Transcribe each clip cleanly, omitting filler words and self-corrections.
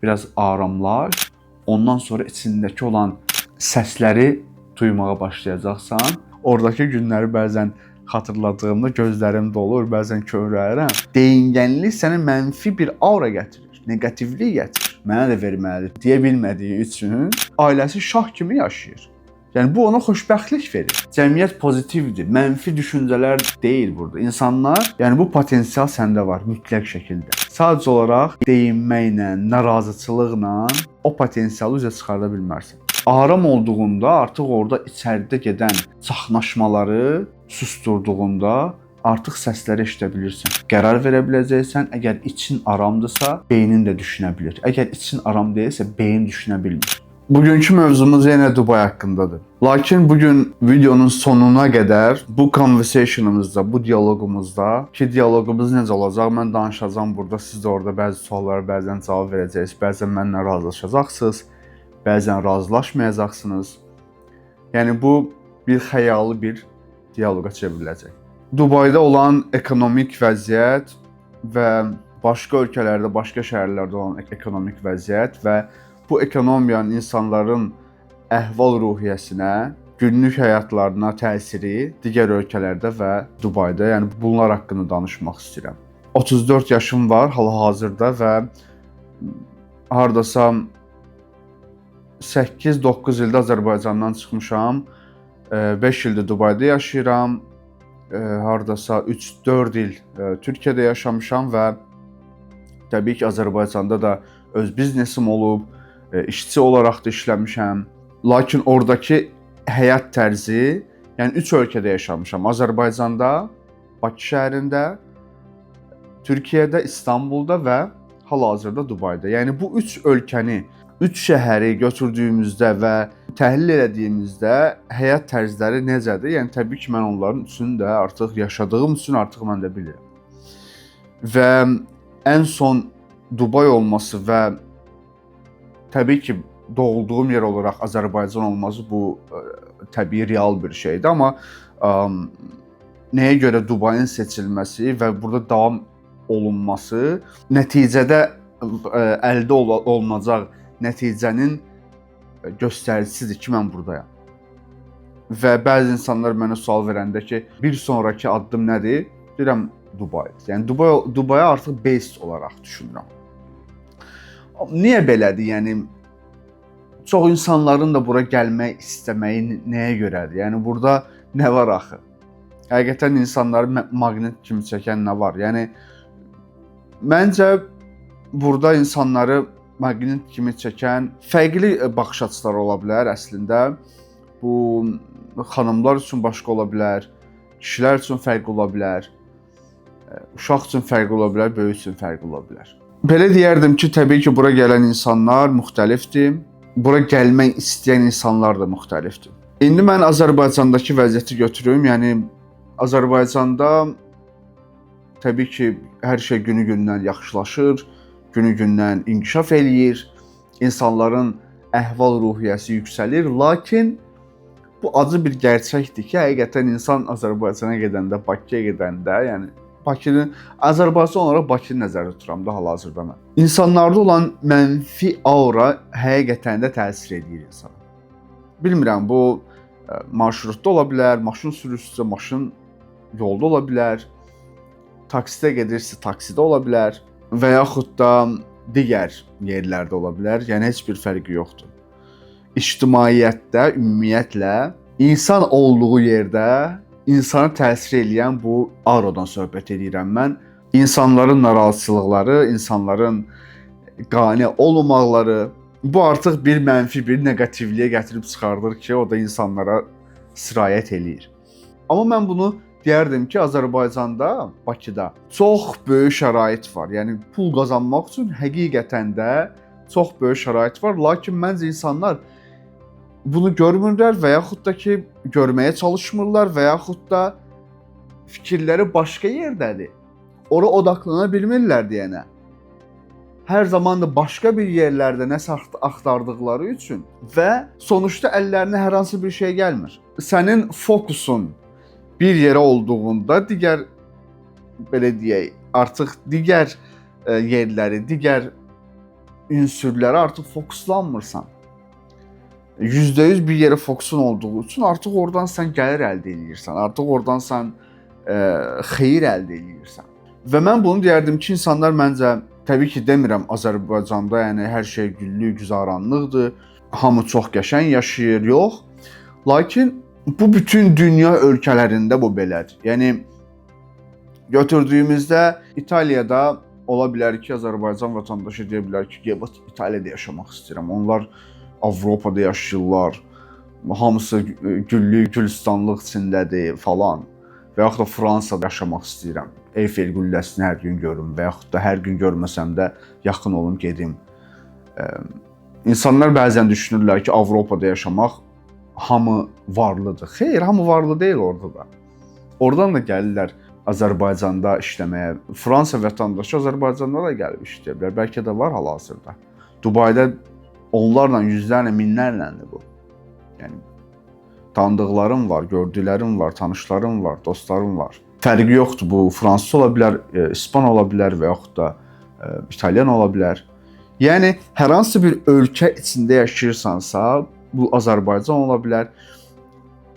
biraz aramlaş. Ondan sonra içindəki olan səsləri duymağa başlayacaqsan. Oradakı günləri bəzən xatırladığımda gözlərim dolur, bəzən kövrəlirəm. Deyingənlik sənə mənfi bir aura gətirir, neqativlik gətirir. Mənə də verməlidir deyə bilmədiyi üçün ailəsi şah kimi yaşayır. Yəni bu ona xoşbəxtlik verir. Cəmiyyət pozitivdir, mənfi düşüncələr deyil burada. İnsanlar, yəni bu potensial səndə var mütləq şəkildə. Sadəcə olaraq deyinməklə, narazıçılıqla o potensialı üzə çıxarda bilmərsən. Aram olduğunda artıq orada içəridə gedən çaxnaşmaları susturduğunda artıq səsləri eşidə bilirsən. Qərar verə biləcəksən. Əgər için aramdırsa, beynin də düşünə bilir. Əgər için aram deyilsə, beyin düşünə bilmir. Bugünkü mövzumuz yenə Dubai haqqındadır. Lakin bugün videonun sonuna qədər bu conversationımızda, bu dialoqumuzda ki, dialoqumuz necə olacaq, mən danışacağam burada, siz də orada bəzi suallara bəzən cavab verəcəksiniz, bəzən mənlə razılaşacaqsınız, bəzən razılaşmayacaqsınız. Yəni bu bir xəyali bir dialoqa çevriləcək. Dubaidə olan ekonomik vəziyyət və başqa ölkələrdə, başqa şəhərlərdə olan ekonomik vəziyyət və bu ekonomiyanın insanların əhval-ruhiyyəsinə, günlük həyatlarına təsiri digər ölkələrdə və Dubaidə, yəni bunlar haqqında danışmaq istəyirəm. 34 yaşım var hal-hazırda və hardasa 8-9 ildə Azərbaycandan çıxmışam. 5 ildir Dubaidə yaşayıram. Hardasa 3-4 il Türkiyədə yaşamışam və təbii ki, Azərbaycanda da öz biznesim olub, işçi olaraq da işləmişəm. Lakin oradakı həyat tərzi, yəni 3 ölkədə yaşamışam. Azərbaycanda, Bakı şəhərində, Türkiyədə, İstanbulda və hal-hazırda Dubaidə. Yəni bu 3 ölkəni, 3 şəhəri götürdüyümüzdə və təhlil elədiyimizdə həyat tərzləri necədir? Yəni təbii ki, mən onların üçünü də artıq yaşadığım üçün artıq mən də bilirəm. Və ən son Dubai olması və təbii ki, doğulduğum yer olaraq Azərbaycan olması bu təbii real bir şeydir, amma nəyə görə Dubai'nin seçilməsi və burada davam olunması nəticədə əldə olunacaq nəticənin göstəricisidir ki, mən buradayam. Və bəzi insanlar mənə sual verəndə ki, bir sonraki addım nədir? Deyirəm, Dubai'dir. Yəni Dubai'yə artıq base olaraq düşünürəm. Niyə belədir? Yəni çox insanların da bura gəlmək istəməyi nəyə görədir? Yəni burada nə var axı? Həqiqətən insanları maqnit kimi çəkən nə var? Yəni məncə burada insanları maqnit kimi çəkən fərqli baxış açıları ola bilər əslində. Bu xanımlar üçün başqa ola bilər, kişilər üçün fərqli ola bilər, uşaq üçün fərqli ola bilər, böyük üçün fərqli ola bilər. Belə deyərdim ki, təbii ki, bura gələn insanlar müxtəlifdir. Bura gəlmək istəyən insanlar da müxtəlifdir. İndi mən Azərbaycandakı vəziyyəti götürüm. Yəni Azərbaycanda təbii ki, hər şey günü-gündən yaxşılaşır, günü-gündən inkişaf eləyir, insanların əhval-ruhiyyəsi yüksəlir. Lakin bu acı bir gerçəkdir ki, həqiqətən insan Azərbaycana gedəndə, Bakıya gedəndə, yəni Azərbaycan olaraq Bakını nəzərdə tuturam da hal-hazırda mən. İnsanlarda olan mənfi aura həqiqətən də təsir edir insana. Bilmirəm, bu marşrutda ola bilər, maşın sürücüsü, maşın yolda ola bilər, taksidə gedirsə, taksidə ola bilər və yaxud da digər yerlərdə ola bilər. Yəni heç bir fərqi yoxdur. İctimaiyyətdə, ümumiyyətlə, insan olduğu yerdə insana təsir edən bu auradan söhbət edirəm mən. İnsanların narazıçılıqları, insanların qane olmamaqları, bu artıq bir mənfi, bir neqativliyə gətirib çıxardır ki, o da insanlara sirayət eləyir. Amma mən bunu deyərdim ki, Azərbaycanda, Bakıda çox böyük şərait var. Yəni pul qazanmaq üçün həqiqətən də çox böyük şərait var. Lakin məncə insanlar bunu görmürlər və yaxud da ki, görməyə çalışmırlar və yaxud da fikirləri başqa yerdədir. Ora odaklana bilmirlər deyənə. Hər zaman da başqa bir yerlərdə nəsə axtardıqları üçün və sonuçda əllərinə hər hansı bir şey gəlmir. Sənin fokusun bir yerə olduğunda digər, belə deyək, artıq digər yerləri, digər ünsürlərə artıq fokuslanmırsan. %100 bir yerə fokusun olduğu üçün artıq oradan sən gəlir əldə edirsən. Artıq oradan sən xeyir əldə edirsən. Və mən bunu deyərdim ki, insanlar məncə, təbii ki, demirəm Azərbaycanda yəni hər şey güllük, güzaranlıqdır, hamı çox qəşəng yaşayır, yox. Lakin bu bütün dünya ölkələrində bu belədir. Yəni götürdüyümüzdə İtaliyada ola bilər ki, Azərbaycan vətəndaşı deyə bilər ki, İtaliyada yaşamaq istəyirəm. Onlar Avropada yaşayırlar, hamısı güllük, gülistanlıq içindədir falan. Və yaxud da Fransada yaşamaq istəyirəm. Eyfel qülləsini hər gün görüm və yaxud da hər gün görməsəm də yaxın olum gedim. İnsanlar bəzən düşünürlər ki, Avropada yaşamaq hamı varlıdır. Xeyr, hamı varlı deyil orada da. Oradan da gəlirlər Azərbaycanda işləməyə. Fransa vətəndaşı Azərbaycanda da gəlib işləyə bilər. Bəlkə də var hal-hazırda. Dubayda onlarla, yüzlərlə, minlərlədir bu. Yəni tanıdıqlarım var, gördüklərim var, tanışlarım var, dostlarım var. Fərqi yoxdur, bu fransız ola bilər, ispan ola bilər və yaxud da İtalyan ola bilər. Yəni hər hansı bir ölkə içində yaşayırsansa, bu Azərbaycan ola bilər.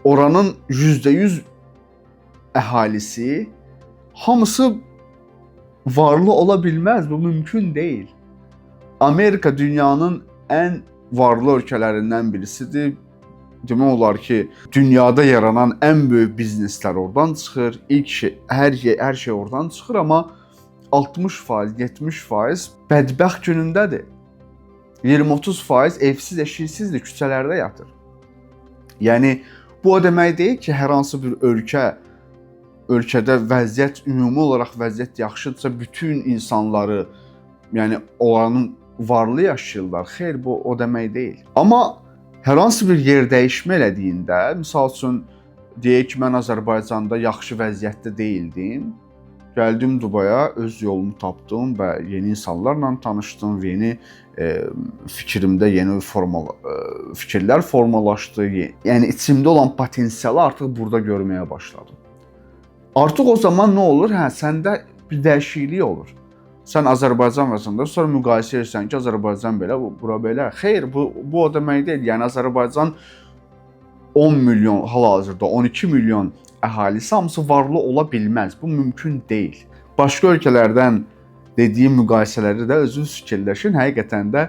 Oranın %100 əhalisi hamısı varlı ola bilməz, bu mümkün deyil. Amerika dünyanın ən varlı ölkələrindən birisidir. Demək olar ki, dünyada yaranan ən böyük bizneslər oradan çıxır. İlk şey, hər şey oradan çıxır, amma 60%, 70% bədbəxt günündədir. 20-30% evsiz, eşiksizdir, küçələrdə yatır. Yəni bu o demək deyil ki, hər hansı bir ölkədə vəziyyət, ümumi olaraq vəziyyət yaxşıdırsa, bütün insanları, yəni onların varlı yaşayırlar. Xeyr, bu o demək deyil. Amma hər hansı bir yer dəyişmə elədiyində, misal üçün deyək ki, mən Azərbaycanda yaxşı vəziyyətdə deyildim. Gəldim Dubaya, öz yolumu tapdım və yeni insanlarla tanışdım, yeni fikrimdə yeni fikirlər formalaşdı. Yəni içimdə olan potensialı artıq burada görməyə başladım. Artıq o zaman nə olur? Səndə bir dəyişiklik olur. Sən Azərbaycan vətəndaşı, sonra müqayisə edirsən ki, Azərbaycan belə, bura belə. Xeyr, bu o demək deyil. Yəni Azərbaycan 10 milyon, hal-hazırda 12 milyon əhalisi hamısı varlı ola bilməz. Bu mümkün deyil. Başqa ölkələrdən dediyim müqayisələri də özünüz fikirləşin. Həqiqətən də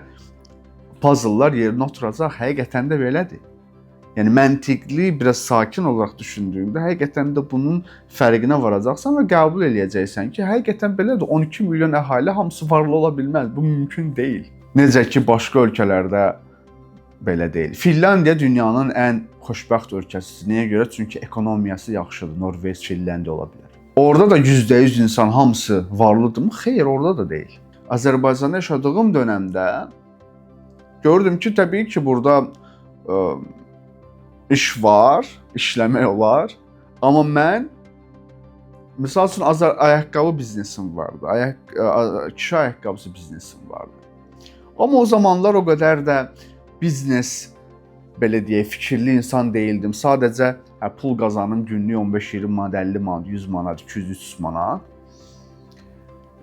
puzzle'lar yerinə oturacaq. Həqiqətən də belədir. Yəni məntiqli, biraz sakin olaraq düşündüyümdə həqiqətən də bunun fərqinə varacaqsan və qəbul eləyəcəksən ki, həqiqətən belədir. 12 milyon əhali hamısı varlı ola bilməz. Bu mümkün deyil. Necə ki, başqa ölkələrdə belə deyil. Finlandiya dünyanın ən xoşbəxt ölkəsidir. Niyə görə? Çünki ekonomiyası yaxşıdır. Norveç, Finlandiya ola bilər. Orada da %100 insan hamısı varlıdırmı? Xeyr, orada da deyil. Azərbaycanda yaşadığım dönəmdə gördüm ki, təbii ki, burada iş var, işləmək olar. Amma mən, misal üçün, ayaqqabı biznesim vardı. Kişi ayaqqabısı biznesim vardı. Amma o zamanlar o qədər də biznes, belə deyək, fikirli insan deyildim. Sadəcə pul qazanım, günlük 15-20 manat, 50 manat, 100 manat, 200-300 manat.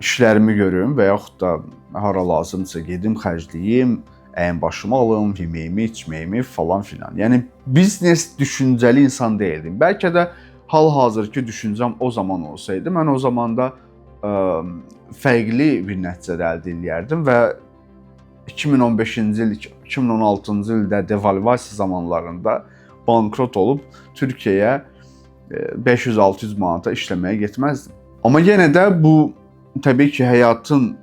İşlərimi görüm və yaxud da hara lazımdırsa gedim, xərcləyim, əyin başıma alım, yeməyimi, içməyimi falan filan. Yəni biznes düşüncəli insan deyildim. Bəlkə də hal-hazırki düşüncəm o zaman olsaydı, mən o zamanda fərqli bir nəticədə əldə edərdim və 2015-ci il, 2016-cı ildə devalvasiya zamanlarında bankrot olub Türkiyəyə 500-600 manata işləməyə getməzdim. Amma yenə də bu təbii ki, həyatın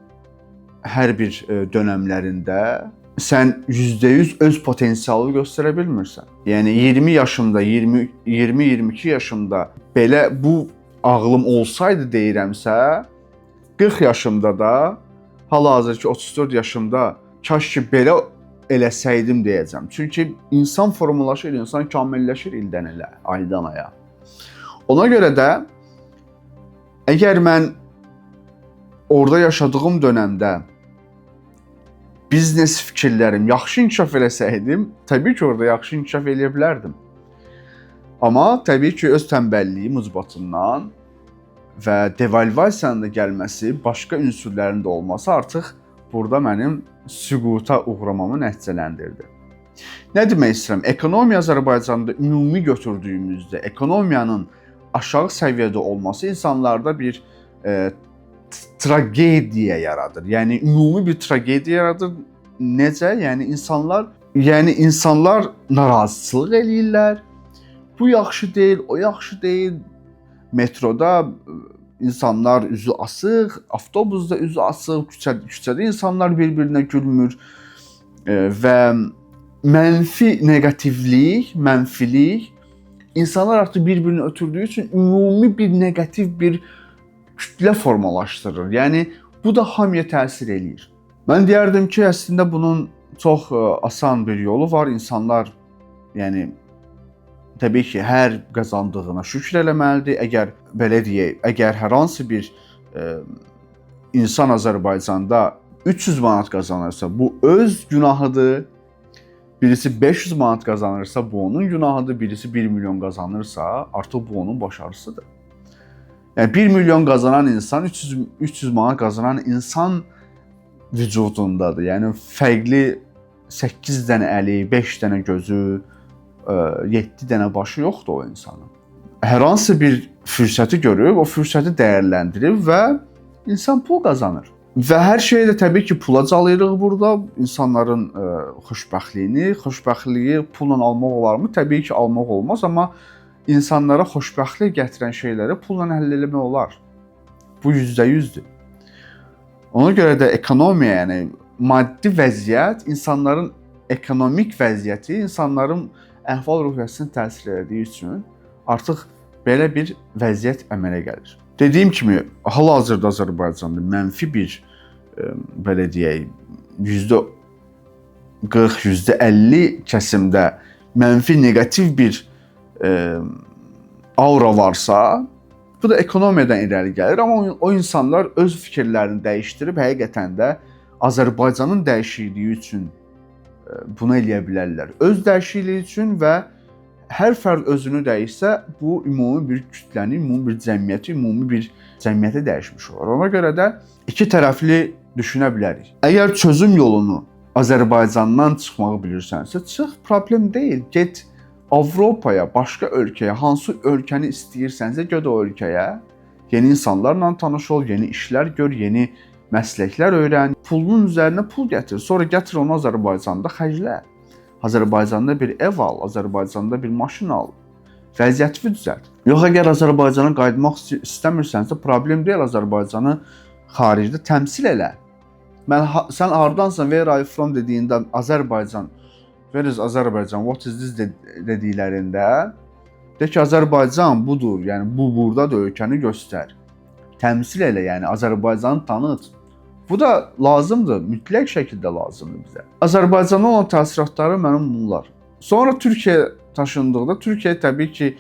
hər bir dönəmlərində sən %100 öz potensialını göstərə bilmirsən. Yəni 20 yaşımda, 20-22 yaşımda belə bu ağlım olsaydı deyirəmsə, 40 yaşımda da, hal-hazırki 34 yaşımda kaş ki belə eləsəydim deyəcəm. Çünki insan formalaşır, insan kamilləşir ildən ilə, aydan aya. Ona görə də əgər mən orada yaşadığım dönəmdə biznes fikirlərim yaxşı inkişaf eləsəydim, təbii ki, orada yaxşı inkişaf eləyə bilərdim. Amma təbii ki, öz tənbəlliyim ucbatından və devalvasiyanın da gəlməsi, başqa ünsürlərin də olması artıq burada mənim süquta uğramamı nəticələndirdi. Nə demək istəyirəm? Ekonomiya Azərbaycanda ümumi götürdüyümüzdə ekonomiyanın aşağı səviyyədə olması insanlarda bir tragediya yaradır. Yəni ümumi bir tragediya yaradır. Necə? Yəni insanlar narazıçılıq eləyirlər. Bu yaxşı deyil, o yaxşı deyil. Metroda insanlar üzü asıq, avtobusda üzü asıq, küçədə insanlar bir-birinə gülmür və mənfilik, insanlar artıq bir-birini ötürdüyü üçün ümumi bir neqativ bir kütlə formalaşdırır. Yəni bu da hamıya təsir eləyir. Mən deyərdim ki, əslində bunun çox asan bir yolu var. İnsanlar, yəni təbii ki, hər qazandığına şükür eləməlidir. Əgər belə deyək, əgər hər hansı bir insan Azərbaycanda 300 manat qazanırsa, bu öz günahıdır. Birisi 500 manat qazanırsa, bu onun günahıdır. Birisi 1 milyon qazanırsa, artıq bu onun başarısıdır. Yəni 1 milyon qazanan insan, 300 manat qazanan insan vücudundadır. Yəni fərqli 8 dənə əli, 5 dənə gözü, 7 dənə başı yoxdur o insanın. Hər hansı bir fürsəti görüb, o fürsəti dəyərləndirib və insan pul qazanır. Və hər şeyi də təbii ki, pula calayırıq burada. İnsanların xoşbəxtliyi pulla almaq olarmı? Təbii ki, almaq olmaz, amma insanlara xoşbəxtlik gətirən şeyləri pulla həll etmək olar. Bu %100-dür. Ona görə də ekonomiya, yəni maddi vəziyyət, insanların ekonomik vəziyyəti, insanların əhval-ruhiyyəsini təsir etdiyi üçün artıq belə bir vəziyyət əmələ gəlir. Dediyim kimi, hal-hazırda Azərbaycanda mənfi bir, belə deyək, %40, %50 kəsimdə mənfi, neqativ bir aura varsa, bu da ekonomiyadan irəli gəlir. Amma o insanlar öz fikirlərini dəyişdirib, həqiqətən də Azərbaycanın dəyişikliyi üçün bunu eləyə bilərlər. Öz dəyişikliyi üçün və hər fərd özünü dəyişsə, bu ümumi bir kütləni, ümumi bir cəmiyyəti dəyişmiş olur. Ona görə də iki tərəfli düşünə bilərik. Əgər çözüm yolunu Azərbaycandan çıxmağı bilirsənsə, çıx, problem deyil. Get Avropaya, başqa ölkəyə, hansı ölkəni istəyirsənsə, get o ölkəyə. Yeni insanlarla tanış ol, yeni işlər gör, yeni məsləklər öyrən. Pulun üzərinə pul gətir. Sonra gətir onu Azərbaycanda xərclə. Azərbaycanda bir ev al, Azərbaycanda bir maşın al. Vəziyyəti düzəlt. Yox, əgər Azərbaycana qayıtmaq istəmirsənsə, problem deyil, Azərbaycanı xaricdə təmsil elə. Sən hardansan, where are you from dediyində Azərbaycan, where is Azərbaycan, what is this dediklərində, de ki, Azərbaycan budur, yəni bu buradadır, ölkəni göstər. Təmsil elə, yəni Azərbaycanı tanıt. Bu da lazımdır, mütləq şəkildə lazımdır bizə. Azərbaycana olan təsiratları mənim bunlar. Sonra Türkiyə taşındıqda, Türkiyə təbii ki,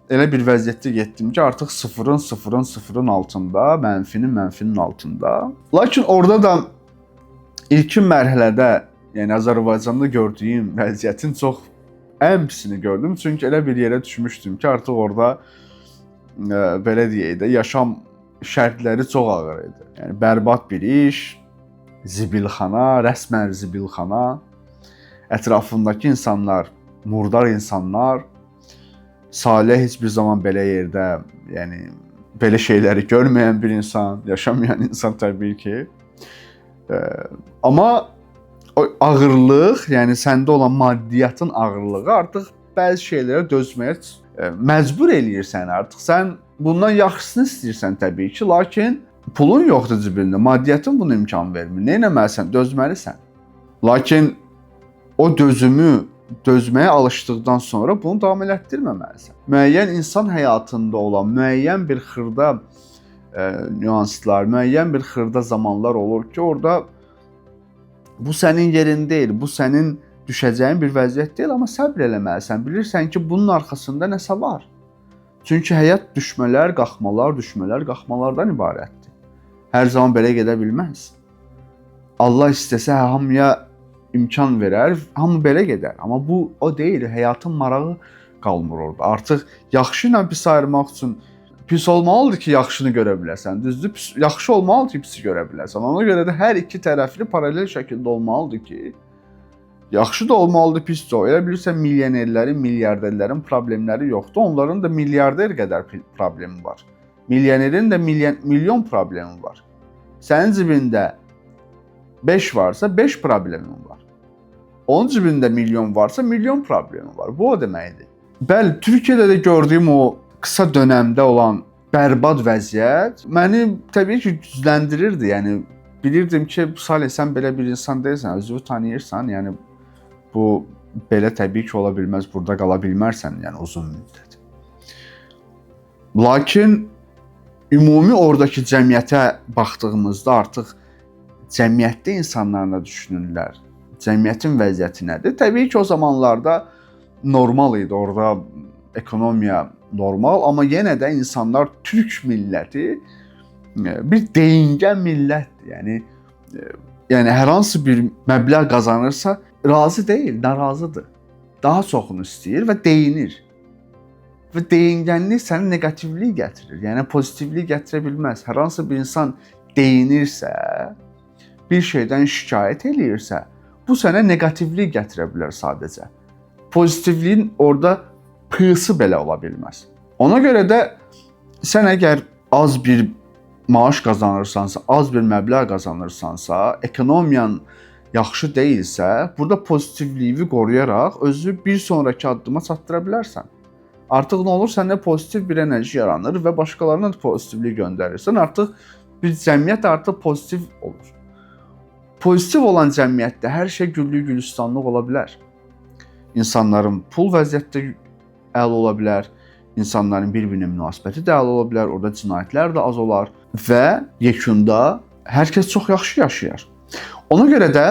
elə bir vəziyyətdə getdim ki, artıq sıfırın altında, mənfinin altında. Lakin orada da ilkin mərhələdə, yəni Azərbaycanda gördüyüm vəziyyətin çox ən pisini gördüm. Çünki elə bir yerə düşmüşdüm ki, artıq orada belə deyək də, yaşam şərtləri çox ağır idi. Yəni bərbad bir iş, zibilxana, rəsmən zibilxana, ətrafındakı insanlar, murdar insanlar, Salih heç bir zaman belə yerdə, yəni belə şeyləri görməyən bir insan, yaşamayan insan təbii ki. Amma o ağırlıq, yəni səndə olan maddiyyatın ağırlığı artıq bəzi şeylərə dözməyə məcbur eləyir səni artıq. Sən bundan yaxşısını istəyirsən təbii ki, lakin pulun yoxdur cibində, maddiyyatın bunu imkan vermir. Nə etməlisən? Dözməlisən. Lakin o dözməyə alışdıqdan sonra bunu davam elətdirməməlisən. Müəyyən insan həyatında olan müəyyən bir xırda nüanslar, müəyyən bir xırda zamanlar olur ki, orada bu sənin yerin deyil, bu sənin düşəcəyin bir vəziyyət deyil, amma səbr eləməlisən. Bilirsən ki, bunun arxasında nəsə var. Çünki həyat düşmələr, qalxmalardan ibarətdir. Hər zaman belə gedə bilməz. Allah istəsə hamıya imkan verər, hamı belə gedər. Amma bu o deyil, həyatın marağı qalmır orada. Artıq yaxşı ilə pis ayırmaq üçün Pis olmalıdır ki yaxşını görə biləsən. Düzdür? Yaxşı olmalıdır ki, pisi görə biləsən. Ona görə də hər iki tərəfli paralel şəkildə olmalıdır ki, yaxşı da olmalıdır, pis də. Elə bilirsən milyonerlərin, milyarderlərin problemləri yoxdur. Onların da milyarder qədər problemi var. Milyonerin də milyon problemi var. Sənin cibində 5 varsa 5 problemin var. Onun cibində milyon varsa milyon problemi var. Bu o deməkdir. Bəli, Türkiyədə də gördüyüm o qısa dönəmdə olan bərbad vəziyyət məni təbii ki gücləndirirdi. Yəni bilirdim ki, Salih, sən belə bir insan deyilsən, özünü tanıyırsan. Yəni bu belə təbii ki ola bilməz, burada qala bilmərsən, yəni uzun müddət. Lakin ümumi oradakı cəmiyyətə baxdığımızda artıq cəmiyyətdə insanlar nə düşünürlər? Cəmiyyətin vəziyyəti nədir? Təbii ki o zamanlarda normal idi, orada ekonomiya normal, amma yenə də insanlar Türk milləti bir deyingən millətdir. Yəni hər hansı bir məbləğ qazanırsa razı deyil, narazıdır. Daha çoxunu istəyir və deyinir. Və deyingənlik sənə neqativlik gətirir, yəni pozitivlik gətirə bilməz. Hər hansı bir insan deyinirsə, bir şeydən şikayət eləyirsə, bu sənə neqativlik gətirə bilər sadəcə. Pozitivliyin orada pısı belə ola bilməz. Ona görə də sən əgər az bir maaş qazanırsansa, az bir məbləğ qazanırsansa, ekonomiyan yaxşı deyilsə, burada pozitivliyi qoruyaraq özü bir sonraki addıma çatdıra bilərsən. Artıq nə olur? Səndə pozitiv bir enerji yaranır və başqalarına da pozitivlik göndərirsən. Artıq bir cəmiyyət artıq pozitiv olur. Pozitiv olan cəmiyyətdə hər şey güllük gülistanlıq ola bilər. İnsanların pul vəziyyətdə əla ola bilər, insanların bir-birinə münasibəti də əla ola bilər, orada cinayətlər də az olar və yekunda hər kəs çox yaxşı yaşayar. Ona görə də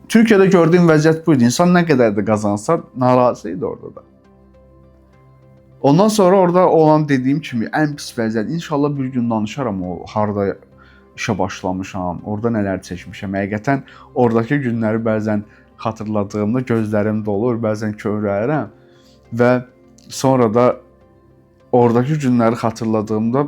Türkiyədə gördüyüm vəziyyət bu idi. İnsan nə qədər də qazansa narazı idi orada da. Ondan sonra orada olan dediyim kimi ən pis vəziyyət, inşallah bir gün danışaram o harda işə başlamışam, orada nələr çəkmişəm. Həqiqətən oradakı günləri bəzən xatırladığımda gözlərim dolur, bəzən kövrəlirəm və sonra da oradakı günləri xatırladığımda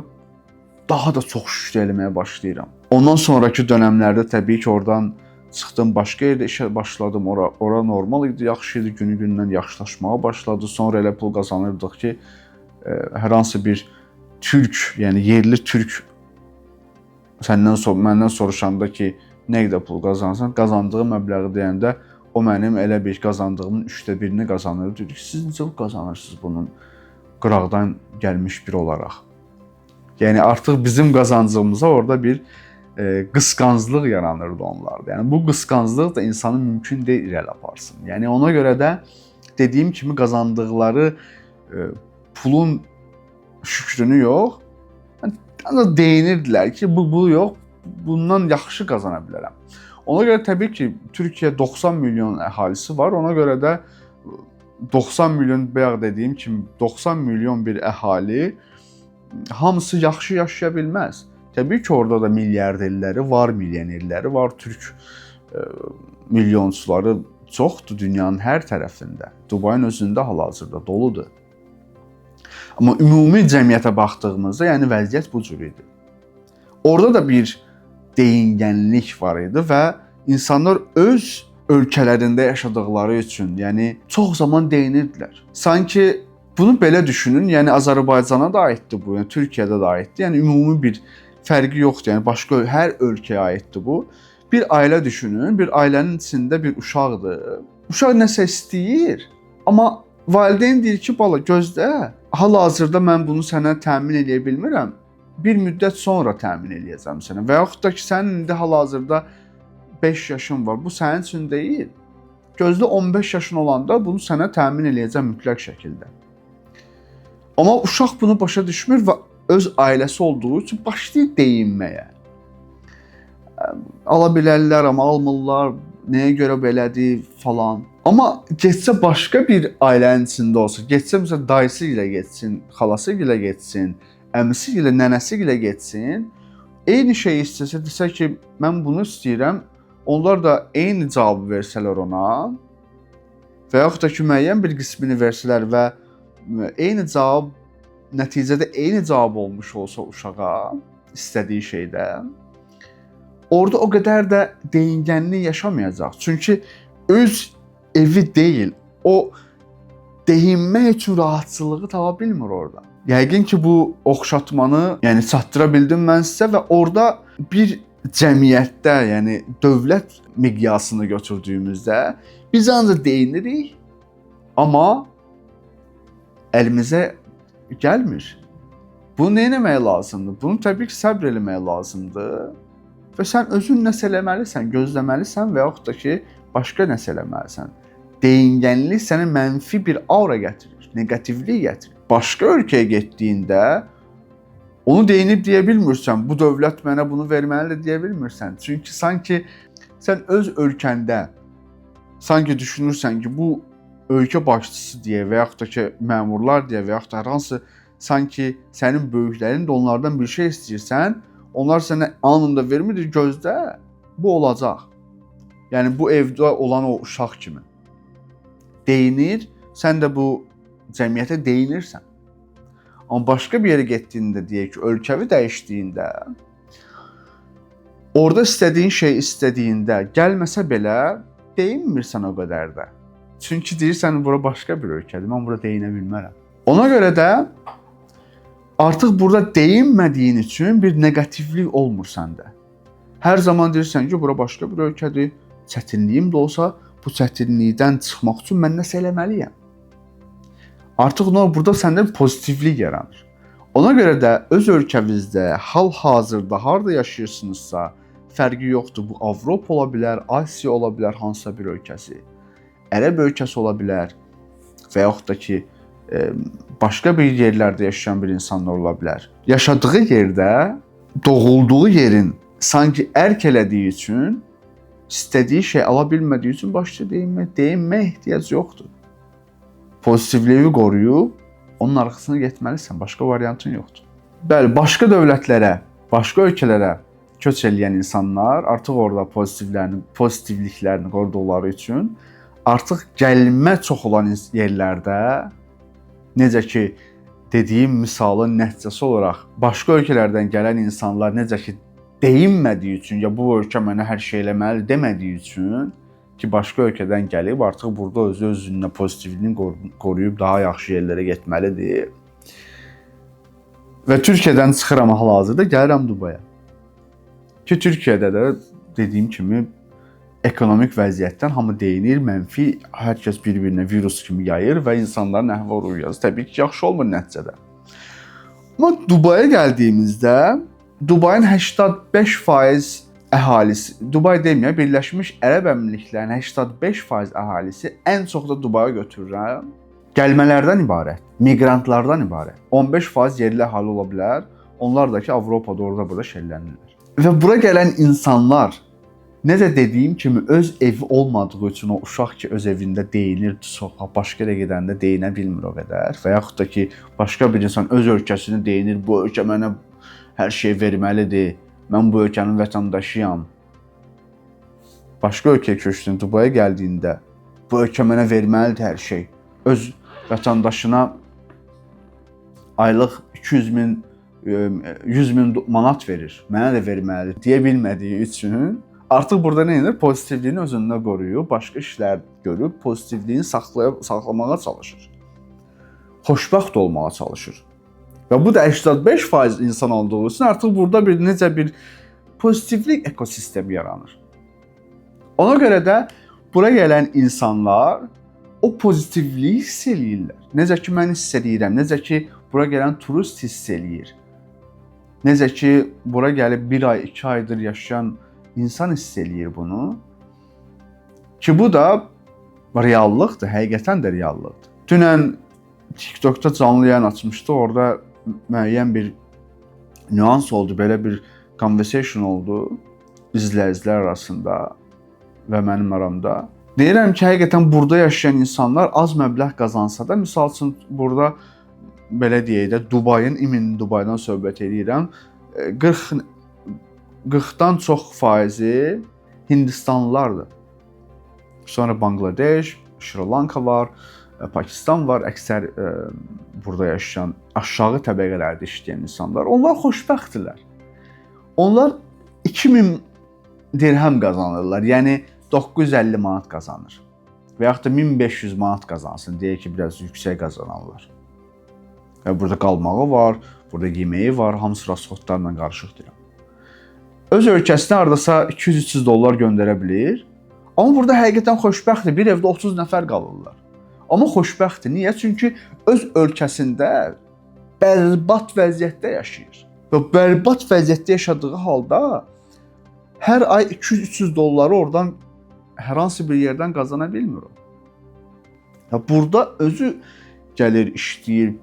daha da çox şükür eləməyə başlayıram. Ondan sonraki dönəmlərdə təbii ki oradan çıxdım, başqa yerdə işə başladım. Ora normal idi, yaxşı idi, günü-gündən yaxşılaşmağa başladı. Sonra elə pul qazanırdıq ki, hər hansı bir türk, yəni yerli türk məndən soruşanda ki, nə qədər pul qazanırsan, qazandığı məbləği deyəndə o mənim elə bir qazandığımın 1/3-ni qazanırdı. Dedi ki, siz necə qazanırsınız bunun qıraqdan gəlmiş biri olaraq? Yəni artıq bizim qazancımıza orada bir qısqanclıq yaranırdı onlarda. Yəni bu qısqanclıq da insanı mümkün deyil irəli aparsın. Yəni ona görə də dediyim kimi qazandıqları pulun şükrünü yox, yəni deyinirdilər ki, bu yox, bundan yaxşı qazana bilərəm. Ona görə təbii ki, Türkiyə 90 milyon əhalisi var. Ona görə də 90 milyon, bayaq dediyim kimi 90 milyon bir əhali hamısı yaxşı yaşaya bilməz. Təbii ki, orada da milyarderləri var, milyonerləri var, türk milyonçuları çoxdur dünyanın hər tərəfində. Dubayın özündə hal-hazırda doludur. Amma ümumi cəmiyyətə baxdığımızda, yəni vəziyyət bu cür idi. Orada da bir deyingənlik var idi və insanlar öz ölkələrində yaşadıqları üçün, yəni çox zaman deyinirdilər. Sanki bunu belə düşünün, yəni Azərbaycana da aiddir bu, yəni Türkiyədə də aiddir. Yəni ümumi bir fərqi yoxdur. Yəni başqa hər ölkəyə aiddir bu. Bir ailə düşünün, bir ailənin içində bir uşaqdır. Uşaq nəsə istəyir, amma valideyn deyir ki, bala gözlə, hal-hazırda mən bunu sənə təmin edə bilmirəm. Bir müddət sonra təmin eləyəcəm sənə. Və yaxud da ki, sənin indi hal-hazırda 5 yaşın var. Bu sənin üçün deyil. Gözlə 15 yaşın olanda bunu sənə təmin eləyəcəm mütləq şəkildə. Amma uşaq bunu başa düşmür və öz ailəsi olduğu üçün başlayır deyinməyə. Ala bilərlər, amma almırlar, nəyə görə belədir falan. Amma getsə başqa bir ailənin içində olsa, getsə məsələn dayısı ilə getsin, xalası ilə getsin, əmisi ilə, nənəsi ilə getsin, eyni şey istəsə, desə ki, mən bunu istəyirəm, onlar da eyni cavabı versələr ona və yaxud da ki, müəyyən bir qismini versələr və eyni cavab nəticədə eyni cavab olmuş olsa uşağa istədiyi şeydə, orada o qədər də deyingənlik yaşamayacaq. Çünki öz evi deyil, o deyinmək üçün rahatçılığı tapa bilmir orada. Yəqin ki, bu oxşatmanı, yəni çatdıra bildim mən sizə və orada bir cəmiyyətdə, yəni dövlət miqyasını götürdüyümüzdə biz ancaq deyinirik, amma əlimizə gəlmir. Bunu nə etmək lazımdır? Bunu təbii ki, səbr eləmək lazımdır. Və sən özün nəsə eləməlisən, gözləməlisən və yaxud da ki, başqa nəsə eləməlisən. Deyingənlik sənə mənfi bir aura gətirir, neqativlik gətirir. Başqa ölkəyə getdiyində onu deyinib deyə bilmirsən, bu dövlət mənə bunu verməlidir deyə bilmirsən. Çünki sanki sən öz ölkəndə sanki düşünürsən ki, bu ölkə başçısı deyə və yaxud da ki, məmurlar deyə və yaxud da hər hansı sanki sənin böyüklərin də onlardan bir şey istəyirsən, onlar sənə anında vermir, gözlə, bu olacaq. Yəni bu evdə olan o uşaq kimi deyinir, sən də bu cəmiyyətə deyinirsən. Amma başqa bir yerə getdiyində, deyək ki, ölkəvi dəyişdiyində, orada istədiyin şey istədiyində gəlməsə belə deyinmirsən o qədər də. Çünki deyirsən, bura başqa bir ölkədir, mən bura deyinə bilmərəm. Ona görə də artıq burada deyinmədiyin üçün bir neqativlik olmur səndə. Hər zaman deyirsən ki, bura başqa bir ölkədir, çətinliyim də olsa, bu çətinlikdən çıxmaq üçün mən nəsə eləməliyəm. Artıq burada səndə pozitivlik yaranır. Ona görə də öz ölkəmizdə hal-hazırda harda yaşayırsınızsa, fərqi yoxdur. Bu Avropa ola bilər, Asiya ola bilər, hansısa bir ölkəsi, Ərəb ölkəsi ola bilər və yaxud da ki, başqa bir yerlərdə yaşayan bir insanlar ola bilər. Yaşadığı yerdə, doğulduğu yerin sanki ərk elədiyi üçün, istədiyi şey ala bilmədiyi üçün başqa deyinməyə ehtiyac yoxdur. Pozitivliyi qoruyub, onun arxasına getməlisən, başqa variantın yoxdur. Bəli, başqa dövlətlərə, başqa ölkələrə köç eləyən insanlar artıq orada pozitivliklərini qoruduqları üçün artıq gəlmə çox olan yerlərdə, necə ki, dediyim misalın nəticəsi olaraq başqa ölkələrdən gələn insanlar necə ki, deyinmədiyi üçün, ya bu ölkə mənə hər şey eləməli demədiyi üçün ki, başqa ölkədən gəlib, artıq burada özünə pozitivliyini qoruyub daha yaxşı yerlərə getməlidir. Və Türkiyədən çıxıram hal-hazırda, gəlirəm Dubaya. Ki, Türkiyədə də dediyim kimi ekonomik vəziyyətdən hamı deyinir, mənfi, hər kəs bir-birinə virus kimi yayır və insanların əhval-ruhiyyəsi təbii ki, yaxşı olmur nəticədə. Amma Dubaya gəldiyimizdə, Dubayın 85% əhalisi, Dubay deməyək, Birləşmiş Ərəb Əmirliklərinin 85% əhalisi ən çox da Dubaya götürürəm. Gəlmələrdən ibarət, miqrantlardan ibarət. 15% yerli əhali ola bilər. Onlar da ki, Avropada orada burada şəllənirlər. Və bura gələn insanlar, necə dediyim kimi, öz evi olmadığı üçün o uşaq ki, öz evində deyinir, başqa yerə gedəndə deyinə bilmir o qədər. Və yaxud da ki, başqa bir insan öz ölkəsini deyinir, bu ölkə mənə hər şey verməlidir. Mən bu ölkənin vətəndaşıyam. Başqa ölkəyə köçdün, Dubaya gəldiyində bu ölkə mənə verməlidir hər şey. Öz vətəndaşına aylıq 100 min manat verir. Mənə də verməlidir deyə bilmədiyi üçün artıq burada nə edir? Pozitivliyini özündə qoruyub, başqa işlər görüb, pozitivliyini saxlamağa çalışır. Xoşbəxt olmağa çalışır. Və bu da 85% insan olduğu üçün artıq burada necə bir pozitivlik ekosistemi yaranır. Ona görə də bura gələn insanlar o pozitivliyi hiss eləyirlər. Necə ki, mən hiss eləyirəm, necə ki, bura gələn turist hiss eləyir. Necə ki, bura gəlib 1 ay, 2 aydır yaşayan insan hiss eləyir bunu. Ki, bu da reallıqdır, həqiqətən də reallıqdır. Dünən TikTokda canlı yayın açmışdı, orada müəyyən bir nüans oldu, belə bir conversation oldu izləyicilər arasında və mənim aramda. Deyirəm ki, həqiqətən burada yaşayan insanlar az məbləğ qazansa da, misal üçün burada belə deyək də Dubayın, Dubaydan söhbət edirəm, 40-dan çox faizi Hindistanlılardır. Sonra Bangladeş, Şri Lanka var, Pakistan var, əksər burada yaşayan aşağı təbəqələrdə işləyən insanlar. Onlar xoşbəxtdirlər. Onlar 2000 dirhəm qazanırlar. Yəni 950 manat qazanır. Və yaxud da 1500 manat qazansın, deyək ki, biraz yüksək qazananlar. Burada qalmağı var, burada yeməyi var, hamısı rasxodlarla qarışıqdır. Öz ölkəsinə hardasa 200-300 dollar göndərə bilir. Amma burada həqiqətən xoşbəxtdir. Bir evdə 30 nəfər qalırlar. Amma xoşbəxtdir. Niyə? Çünki öz ölkəsində bərbad vəziyyətdə yaşayır. Və bərbad vəziyyətdə yaşadığı halda hər ay 200-300 dolları oradan hər hansı bir yerdən qazana bilmir o. Burada özü gəlir, işləyir,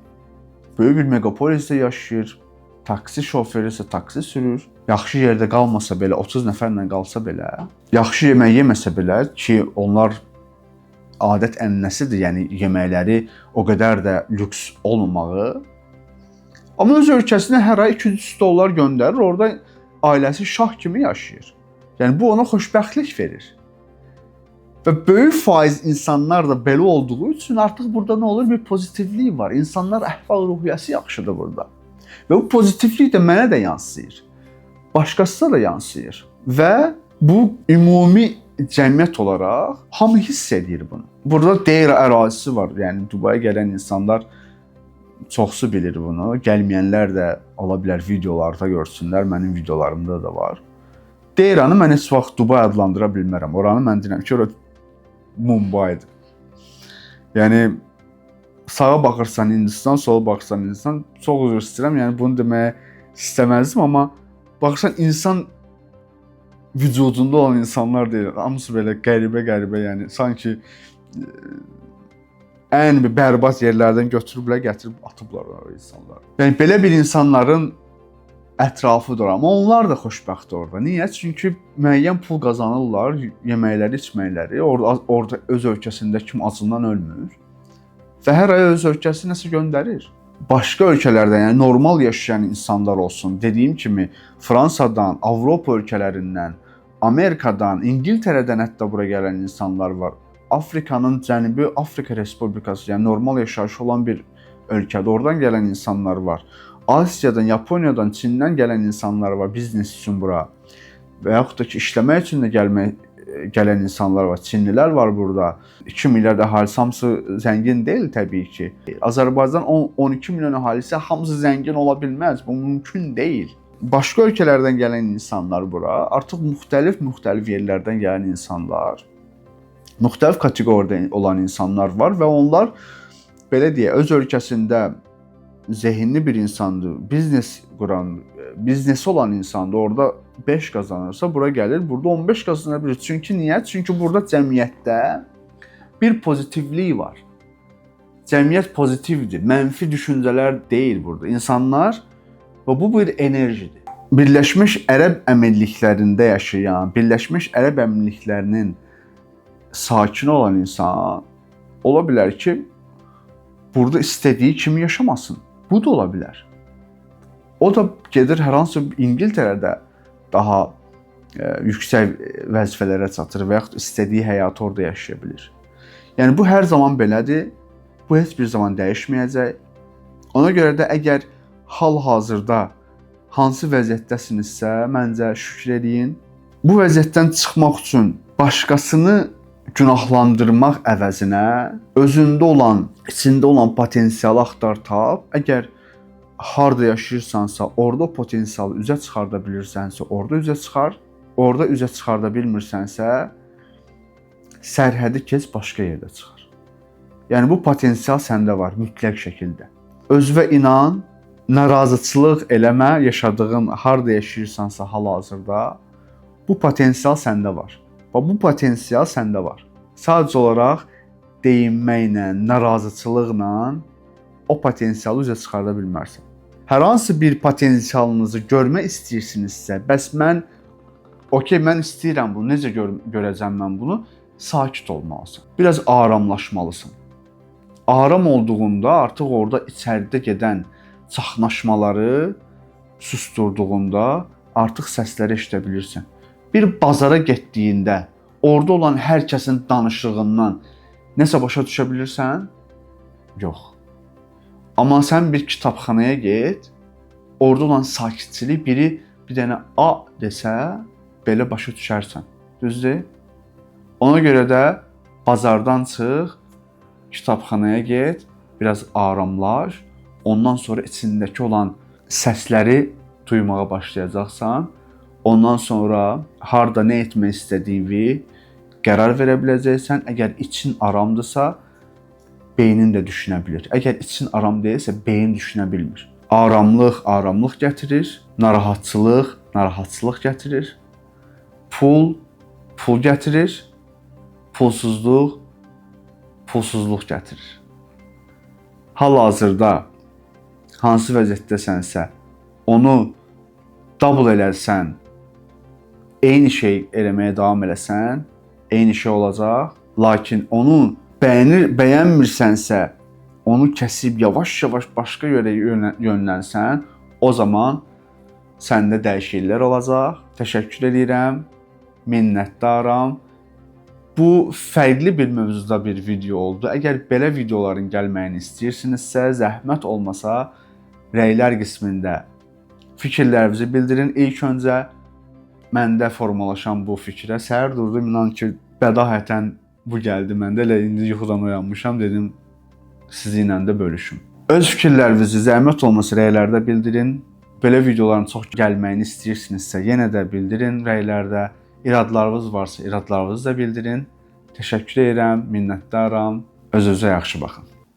böyük bir megapolisdə yaşayır, taksi şoförü isə taksi sürür. Yaxşı yerdə qalmasa belə, 30 nəfərlə qalsa belə, yaxşı yemək yeməsə belə ki, onlar adət ənənəsidir, yəni yeməkləri o qədər də lüks olmamağı. Amma öz ölkəsinə hər ay 200 dollar göndərir, orada ailəsi şah kimi yaşayır. Yəni bu ona xoşbəxtlik verir. Və böyük faiz insanlar da belə olduğu üçün artıq burada nə olur? Bir pozitivlik var. İnsanlar əhval-ruhiyyəsi yaxşıdır burada. Və bu pozitivlik də mənə də yansıyır. Başqasına da yansıyır. Və bu ümumi cəmiyyət olaraq hamı hiss edir bunu. Burada Deira ərazisi var. Yəni Dubaya gələn insanlar çoxsu bilir bunu. Gəlməyənlər də ola bilər videolarda görsünlər. Mənim videolarımda da var. Deiranı mən heç vaxt Dubay adlandıra bilmərəm. Oranı mən deyirəm ki, ora Mumbai'dir. Yəni sağa baxırsan Hindistan, sola baxırsan Hindistan. Çox üzr istəyirəm. Yəni bunu deməyə istəməzdim, amma baxırsan insan vücudunda olan insanlar deyil. Hamısı belə qəribə, yəni sanki ən bir bərbad yerlərdən götürüblər, gətirib atıblar o insanlar. Yəni belə bir insanların ətrafıdır, amma onlar da xoşbəxt orada. Niyə? Çünki müəyyən pul qazanırlar, yeməkləri, içməkləri, orada öz ölkəsində kim acından ölmür və hər ay öz ölkəsinə nəsə göndərir. Başqa ölkələrdən, yəni normal yaşayan insanlar olsun, dediyim kimi Fransadan, Avropa ölkələrindən, Amerikadan, İngiltərədən hətta bura gələn insanlar var. Afrikanın Cənubi Afrika Respublikası, yəni normal yaşayışı olan bir ölkədə oradan gələn insanlar var. Asiyadan, Yaponiyadan, Çindən gələn insanlar var biznes üçün bura. Və yaxud da ki, işləmək üçün də gələn insanlar var. Çinlilər var burada. 2 milyard əhalisi hamısı zəngin deyil təbii ki. Azərbaycan 12 milyon əhalisi hamısı zəngin ola bilməz. Bu mümkün deyil. Başqa ölkələrdən gələn insanlar bura, artıq müxtəlif yerlərdən gələn insanlar, müxtəlif kateqoriyada olan insanlar var və onlar belə deyə öz ölkəsində zehinli bir insandır, biznes quran, biznesi olan insandır, orada 5 qazanırsa bura gəlir, burada 15 qazana bilir. Çünki niyə? Çünki burada cəmiyyətdə bir pozitivlik var. Cəmiyyət pozitivdir, mənfi düşüncələr deyil burada. İnsanlar və bu bir enerjidir. Birləşmiş Ərəb Əmirliklərində yaşayan, Birləşmiş Ərəb Əmirliklərinin sakini olan insan ola bilər ki, burada istədiyi kimi yaşamasın. Bu da ola bilər. O da gedir hər hansı İngiltərədə daha yüksək vəzifələrə çatır və yaxud istədiyi həyatı orada yaşaya bilir. Yəni bu hər zaman belədir. Bu heç bir zaman dəyişməyəcək. Ona görə də əgər hal-hazırda hansı vəziyyətdəsinizsə, məncə şükür eləyin. Bu vəziyyətdən çıxmaq üçün başqasını günahlandırmaq əvəzinə özündə olan, içində olan potensialı axtar tap. Əgər harda yaşayırsansa, orada o potensialı üzə çıxarda bilirsənsə, orada üzə çıxar. Orada üzə çıxarda bilmirsənsə, sərhədi keç, başqa yerdə çıxar. Yəni bu potensial səndə var mütləq şəkildə. Özünə inan, narazıçılıq eləmə, yaşadığın, harda yaşayırsansa hal-hazırda bu potensial səndə var. Və bu potensial səndə var. Sadəcə olaraq deyinməklə, narazıçılıqla o potensialı üzə çıxarda bilmərsən. Hər hansı bir potensialınızı görmək istəyirsinizsə, bəs mən istəyirəm bunu, necə görəcəm mən bunu? Sakit olmalısan. Biraz aramlaşmalısın. Aram olduğunda artıq orada içəridə gedən çaxnaşmaları susturduğunda artıq səsləri eşidə bilirsən. Bir bazara getdiyində orada olan hər kəsin danışığından nəsə başa düşə bilirsən? Yox. Amma sən bir kitabxanaya get, orada olan sakitçilik biri bir dənə A desə, belə başa düşərsən. Düzdür? Ona görə də bazardan çıx, kitabxanaya get, biraz aramlaş, ondan sonra içindəki olan səsləri duymağa başlayacaqsan. Ondan sonra harda nə etmək istədiyini qərar verə biləcəksən. Əgər için aramdırsa, beynin də düşünə bilir. Əgər için aram deyilsə, beyin düşünə bilmir. Aramlıq gətirir, narahatçılıq gətirir. Pul gətirir, pulsuzluq gətirir. Hal-hazırda hansı vəziyyətdəsənsə, onu double eləsən, eyni şey eləməyə davam eləsən, eyni şey olacaq. Lakin onu bəyənmirsənsə, onu kəsib yavaş-yavaş başqa yerə yönlənsən, o zaman səndə dəyişikliklər olacaq. Təşəkkür edirəm, minnətdaram. Bu fərqli bir mövzuda bir video oldu. Əgər belə videoların gəlməyini istəyirsinizsə, zəhmət olmasa rəylər qismində fikirlərinizi bildirin. İlk öncə məndə formalaşan bu fikrə səhər durdum, inan ki, bədahətən bu gəldi məndə. Elə indi yuxudan oyanmışam, dedim sizinlə də bölüşüm. Öz fikirlərinizi zəhmət olmasa rəylərdə bildirin. Belə videoların çox gəlməyini istəyirsinizsə, yenə də bildirin rəylərdə. İradlarınız varsa, iradlarınızı da bildirin. Təşəkkür edirəm, minnətdaram. Özünüzə yaxşı baxın.